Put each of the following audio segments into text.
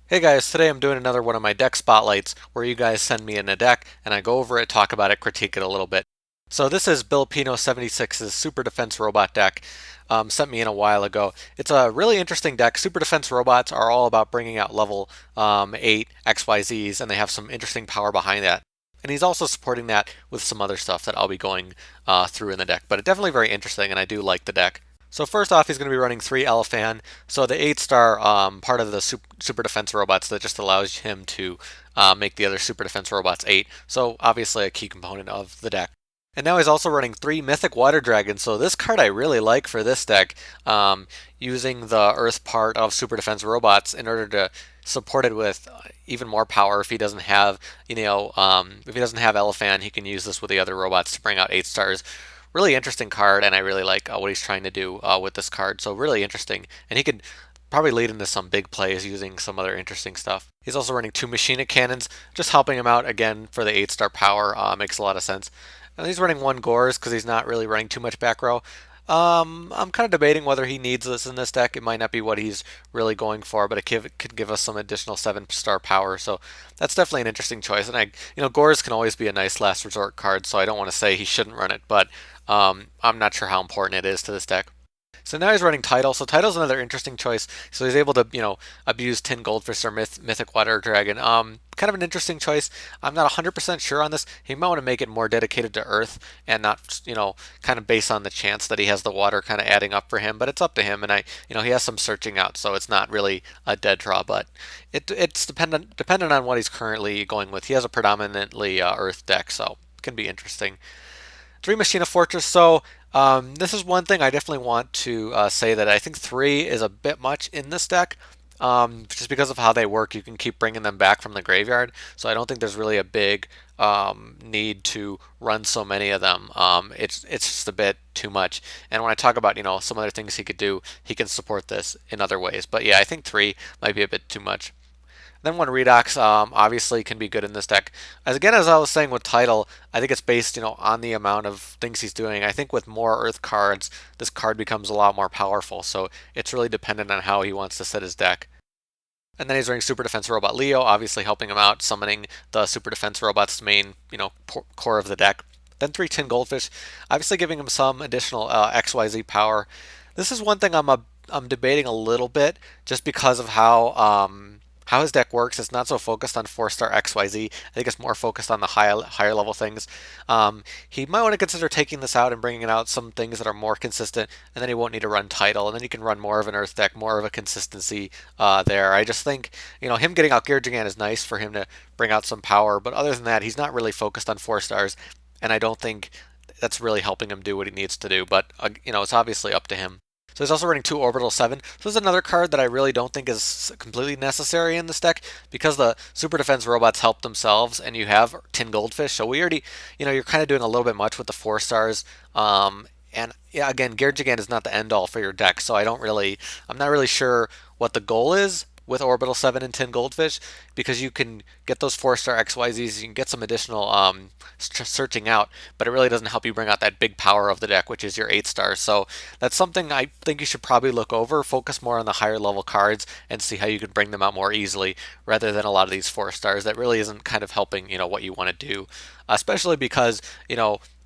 Hey guys, today I'm doing another one of my deck spotlights where you guys send me in a deck and I go over it, talk about it, critique it a little bit. So this is Bill Pino 76's Super Defense Robot deck. Sent me in a while ago. It's a really interesting deck. Super Defense Robots are all about bringing out level 8 XYZs, and they have some interesting power behind that. And he's also supporting that with some other stuff that I'll be going through in the deck. But it's definitely very interesting, and I do like the deck. So first off, he's going to be running 3 Elephan. So the 8-star part of the super defense robots that just allows him to make the other super defense robots 8. So obviously a key component of the deck. And now he's also running 3 Mythic Water Dragons. So this card I really like for this deck, using the Earth part of super defense robots in order to support it with even more power. If he doesn't have, if he doesn't have Elephan, he can use this with the other robots to bring out 8 stars. Really interesting card, and I really like what he's trying to do with this card. So really interesting, and he could probably lead into some big plays using some other interesting stuff. He's also running 2 Machina Cannons, just helping him out again for the 8-star power. Makes a lot of sense. And he's running 1 Gorz because he's not really running too much back row. I'm kind of debating whether he needs this in this deck. It might not be what he's really going for, but it could give us some additional 7-star power. So that's definitely an interesting choice. And Gorz can always be a nice last resort card, so I don't want to say he shouldn't run it, but I'm not sure how important it is to this deck. So now he's running Tidal. So Tidal's another interesting choice. So he's able to, abuse Tin Goldfish or Mythic Water Dragon. Kind of an interesting choice. I'm not 100% sure on this. He might want to make it more dedicated to Earth and not, kind of based on the chance that he has the water kind of adding up for him. But it's up to him. And he has some searching out, so it's not really a dead draw. But it's dependent on what he's currently going with. He has a predominantly Earth deck, so it can be interesting. 3 Machina Fortress. So this is one thing I definitely want to say that I think 3 is a bit much in this deck. Just because of how they work, you can keep bringing them back from the graveyard. So I don't think there's really a big need to run so many of them. It's just a bit too much. And when I talk about some other things he could do, he can support this in other ways. But yeah, I think 3 might be a bit too much. Then one Redox obviously can be good in this deck. As I was saying with Tidal, I think it's based on the amount of things he's doing. I think with more Earth cards, this card becomes a lot more powerful. So it's really dependent on how he wants to set his deck. And then he's running Super Defense Robot Leo, obviously helping him out, summoning the Super Defense Robot's main core of the deck. Then 3 Tin Goldfish, obviously giving him some additional XYZ power. This is one thing I'm debating a little bit, just because of how his deck works. It's not so focused on 4-star XYZ. I think it's more focused on the higher level things. He might want to consider taking this out and bringing out some things that are more consistent, and then he won't need to run Tidal, and then he can run more of an Earth deck, more of a consistency there. I just think him getting out Gear Gigant is nice for him to bring out some power, but other than that, he's not really focused on 4 stars, and I don't think that's really helping him do what he needs to do. But it's obviously up to him. So he's also running 2 Orbital 7. So this is another card that I really don't think is completely necessary in this deck because the Super Defense robots help themselves and you have Tin Goldfish. So we already, you're kind of doing a little bit much with the 4 stars. And yeah, again, Gear Gigant is not the end all for your deck. So I'm not really sure what the goal is with Orbital 7 and Tin Goldfish because you can get those 4-star XYZs, you can get some additional searching out, but it really doesn't help you bring out that big power of the deck, which is your 8 stars. So that's something I think you should probably look over, focus more on the higher level cards and see how you can bring them out more easily rather than a lot of these 4 stars that really isn't kind of helping, what you want to do, especially because,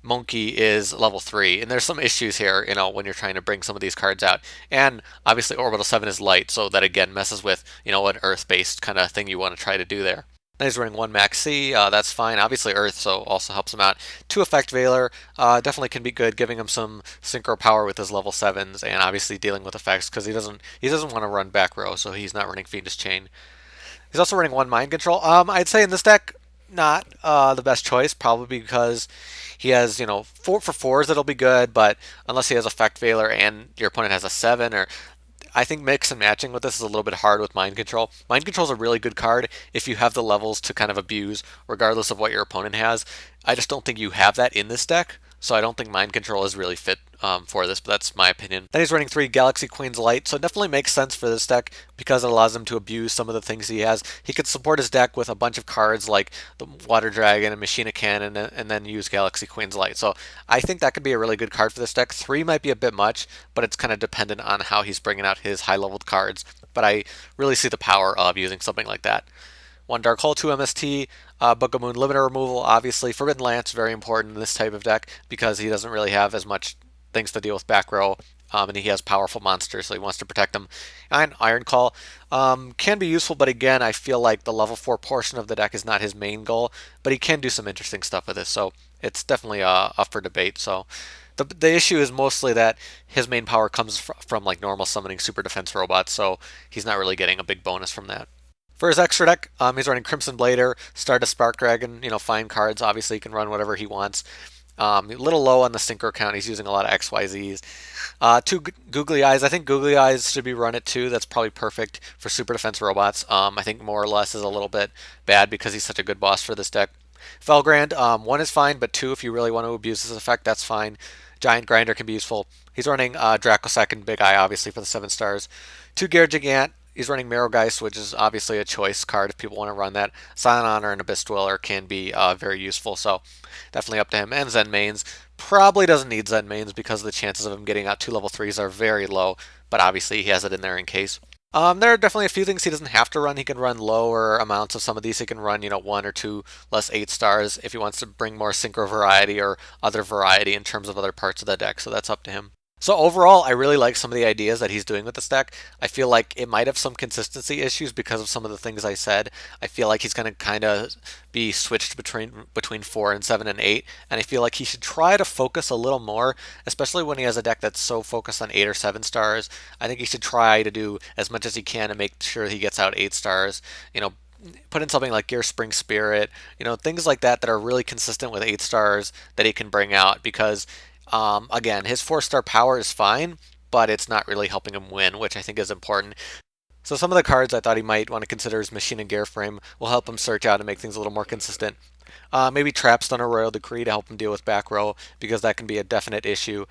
Monki is level 3, and there's some issues here, when you're trying to bring some of these cards out. And obviously, Orbital 7 is light, so that again messes with, an Earth based kind of thing you want to try to do there. Then he's running 1 Maxx, that's fine. Obviously, Earth, so also helps him out. 2 Effect Veiler, definitely can be good, giving him some synchro power with his level 7s, and obviously dealing with effects because he doesn't want to run back row, so he's not running Fiendish Chain. He's also running 1 Mind Control. I'd say in this deck, not the best choice, probably because he has, 4 for 4s that'll be good, but unless he has Effect Veiler and your opponent has a 7, or I think mix and matching with this is a little bit hard with Mind Control. Mind Control is a really good card if you have the levels to kind of abuse, regardless of what your opponent has. I just don't think you have that in this deck, so I don't think Mind Control is really fit for this, but that's my opinion. Then he's running 3 Galaxy Queen's Light, so it definitely makes sense for this deck because it allows him to abuse some of the things he has. He could support his deck with a bunch of cards like the Water Dragon and Machina Cannon and then use Galaxy Queen's Light. So I think that could be a really good card for this deck. 3 might be a bit much, but it's kind of dependent on how he's bringing out his high-leveled cards. but I really see the power of using something like that. One Dark Hole, 2 MST, Book of Moon limiter removal. Obviously, Forbidden Lance, very important in this type of deck because he doesn't really have as much things to deal with back row, and he has powerful monsters, so he wants to protect them. And Iron Call can be useful, but again, I feel like the level 4 portion of the deck is not his main goal, but he can do some interesting stuff with this, so it's definitely up for debate. So the issue is mostly that his main power comes from like normal summoning super defense robots, so he's not really getting a big bonus from that. For his extra deck, he's running Crimson Blader, Stardust Spark Dragon, fine cards. Obviously, he can run whatever he wants. A little low on the Synchro count. He's using a lot of XYZs. Two Googly-Eyes. I think Googly-Eyes should be run at 2. That's probably perfect for Super Defense robots. I think more or less is a little bit bad because he's such a good boss for this deck. Felgrand, 1 is fine, but 2, if you really want to abuse this effect, that's fine. Giant Grinder can be useful. He's running Dracossack and Big Eye, obviously, for the 7 stars. 2 Gear Gigant. He's running Marrowgeist, which is obviously a choice card if people want to run that. Silent Honor and Abyss Dweller can be very useful, so definitely up to him. And Zen Mains. Probably doesn't need Zen Mains because the chances of him getting out 2 level 3s are very low, but obviously he has it in there in case. There are definitely a few things he doesn't have to run. He can run lower amounts of some of these. He can run, 1 or 2 less 8 stars if he wants to bring more synchro variety or other variety in terms of other parts of the deck, so that's up to him. So overall, I really like some of the ideas that he's doing with this deck. I feel like it might have some consistency issues because of some of the things I said. I feel like he's going to kind of be switched between 4 and 7 and 8, and I feel like he should try to focus a little more, especially when he has a deck that's so focused on 8 or 7 stars. I think he should try to do as much as he can to make sure he gets out 8 stars. Put in something like Gear Spring Spirit, things like that that are really consistent with 8 stars that he can bring out because again, his 4-star power is fine, but it's not really helping him win, which I think is important. So some of the cards I thought he might want to consider is Machina Gearframe will help him search out and make things a little more consistent. Maybe Trapstun or Royal Decree to help him deal with back row because that can be a definite issue.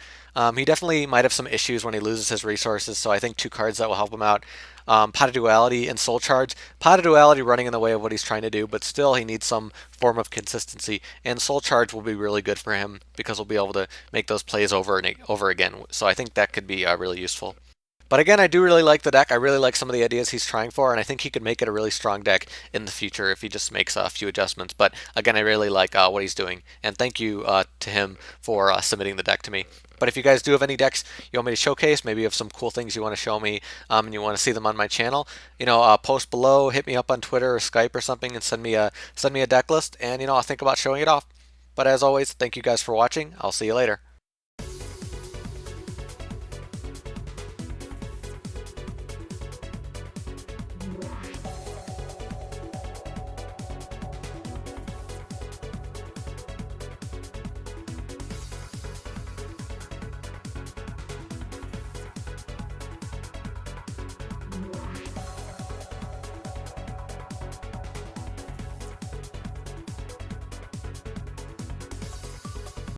He definitely might have some issues when he loses his resources, so I think 2 cards that will help him out. Pot of Duality and Soul Charge. Pot of Duality running in the way of what he's trying to do, but still he needs some form of consistency. And Soul Charge will be really good for him because he'll be able to make those plays over and over again. So I think that could be really useful. But again, I do really like the deck. I really like some of the ideas he's trying for, and I think he could make it a really strong deck in the future if he just makes a few adjustments. But again, I really like what he's doing, and thank you to him for submitting the deck to me. But if you guys do have any decks you want me to showcase, maybe you have some cool things you want to show me, and you want to see them on my channel, post below, hit me up on Twitter or Skype or something, and send me a deck list, and I'll think about showing it off. But as always, thank you guys for watching. I'll see you later.